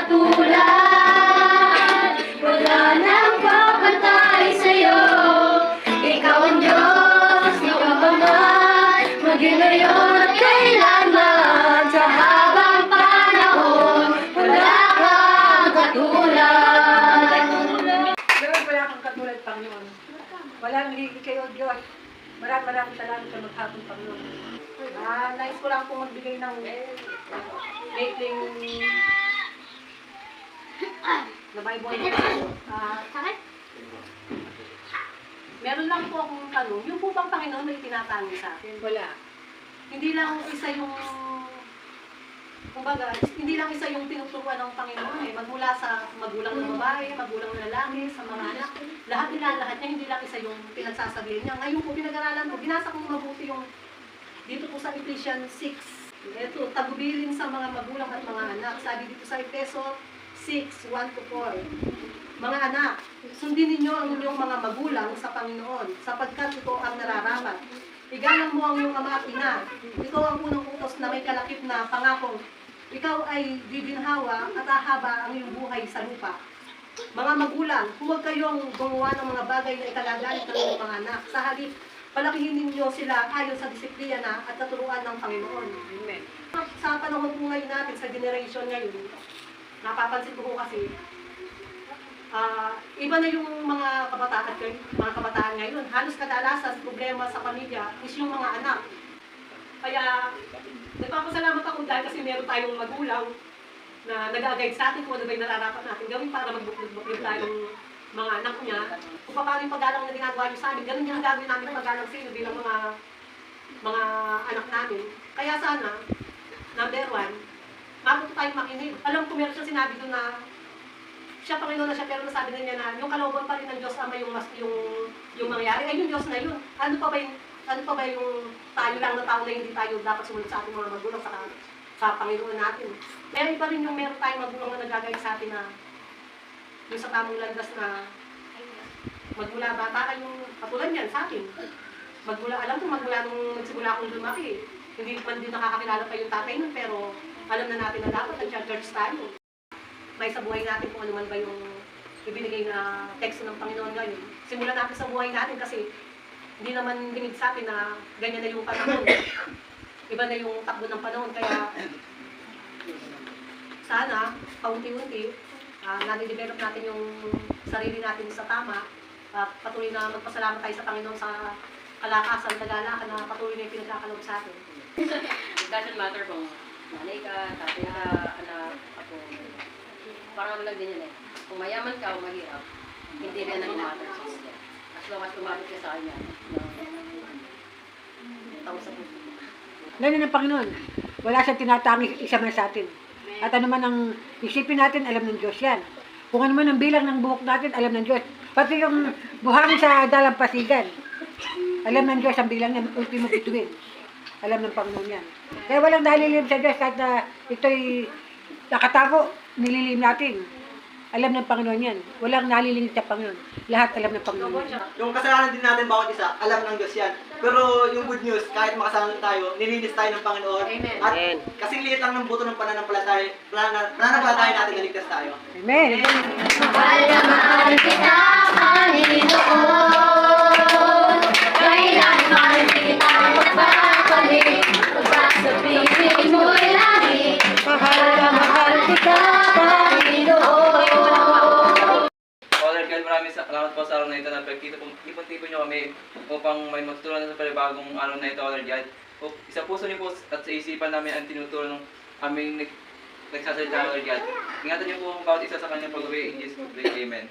katulad, wala nang papantay sa'yo. Ikaw ang Diyos, ikaw ang man, maging ngayon at kailanman. Sa habang panahon, wala kang katulad. Meron wala kang katulad, Panginoon. Walang higit kayo, Diyos. Maraming salamat sa maghapon, Panginoon. Nais ko lang pong magbigay ng maitling na Bible. Sakit? Meron lang po akong tanong. Yung po bang Panginoon may tinatanong sa akin? Wala. Hindi lang isa yung, kumbaga, hindi lang isa yung tinuturuan ng Panginoon eh. Magmula sa magulang ng babae, magulang ng lalaki, sa mga anak. Lahat niya, hindi lang isa yung pinagsasabihin niya. Ngayon po, pinag-aralan ko, binasa ko mabuti yung dito po sa Ephesians 6. Ito, tagubilin sa mga magulang at mga anak. Sabi dito sa Efeso 6, 1-4. Mga anak, sundin ninyo ang inyong mga magulang sa Panginoon, sapagkat ito ang nararapat. Igalang mo ang iyong ama at ina. Ito ang unang utos na may kalakip na pangakong ikaw ay bibinhawa at ahaba ang iyong buhay sa lupa. Mga magulang, huwag kayong gumawa ng mga bagay na ikalagalit ng inyong mga anak. Sa halip, palakihin ninyo sila ayon sa disiplina at katuruan ng Panginoon. Amen. Sa panahon po ngayon natin, sa generation ngayon, napapansin ko po kasi, iba na yung mga kabataan ngayon. Halos kadalasan problema sa pamilya is yung mga anak. Kaya, nagpapasalamat ako dahil kasi meron tayong magulang na nag-a-guide sa atin kung ano ba yung nararapat natin gawin para magbuklod-buklod tayong mga anak niya. Kung paano yung paggalang na ginagawa niyo sa amin, ganun yung gagawin namin paggalang sa inyo bilang mga anak namin. Kaya sana, number 1, matuto tayong makinig. Alam ko meron siyang sinabi doon na siya Panginoon na siya, pero nasabi na niya na yung kalooban pa rin ng Diyos Ama yung mangyari. Ay, yung Diyos na yun. Ano pa ba yung tayo lang na tao na hindi tayo dapat sumunod sa ating mga magulang sa Panginoon natin. Kaya iba rin yung meron tayong magulang na nagagay sa atin na yung sa tamang landas na magmula bata ay yung katulad yan sa akin. Magmula nung nagsimula akong lumaki. Hindi man din nakakakilala pa yung tatay nun, pero alam na natin na dapat nag-church tayo. May sa buhay natin kung ano man ba yung ibinigay na teksto ng Panginoon ngayon. Simulan natin sa buhay natin kasi hindi naman limit sa atin na ganyan na yung panahon. Iba na yung takbo ng panahon. Kaya sana, paunti-unti, nade-develop natin yung sarili natin sa tama. Patuloy na magpasalamat tayo sa Panginoon sa kalakasan, tagalakan na patuloy na yung pinagkakaloob sa atin. It doesn't matter kung nanay ka, tatay ka, anak, ako. Parang ano lang din yan eh. Kung mayaman ka o mahirap, hindi rin ang matter sa siya. As long as kumabit ka sa kanya, tao sa puso. Ganyan ang Panginoon. Wala siyang tinatangi isa man sa atin. At ano man ang isipin natin, alam ng Diyos yan. Kung ano man ang bilang ng buhok natin, alam ng Diyos. Pati yung buhangin sa dalampasigan, alam ng Diyos ang bilang ng ultimo bituin. Alam ng Panginoon yan. Kaya walang nalilim sa Diyos kahit na ito'y nakatago, nililim natin. Alam ng Panginoon yan. Walang nalilingit sa Panginoon. Lahat alam ng Panginoon yan. Yung kasalanan din natin bawat isa, alam ng Diyos yan. Pero yung good news, kahit makasalanan tayo, nilinis tayo ng Panginoon. Amen. At kasing liit lang ng buto ng pananampalataya natin na ligtas tayo. Amen. Mahal na mahal kita, Panginoon. Kailanman kita magpapalik, magpasabihin mo'y langit. Mahal na mahal kita, Panginoon. Father God, maraming salamat po sa araw na ito na pagtipon-tipon nyo kami upang may magtulungan sa panibagong araw na ito, Father God. Isa puso niyo po at sa isipan namin ang tinuturo ng aming nagsasalita, Father God. Ingatan niyo po ang bawat isa sa kanyang pag-uwi in Jesus' name. Amen.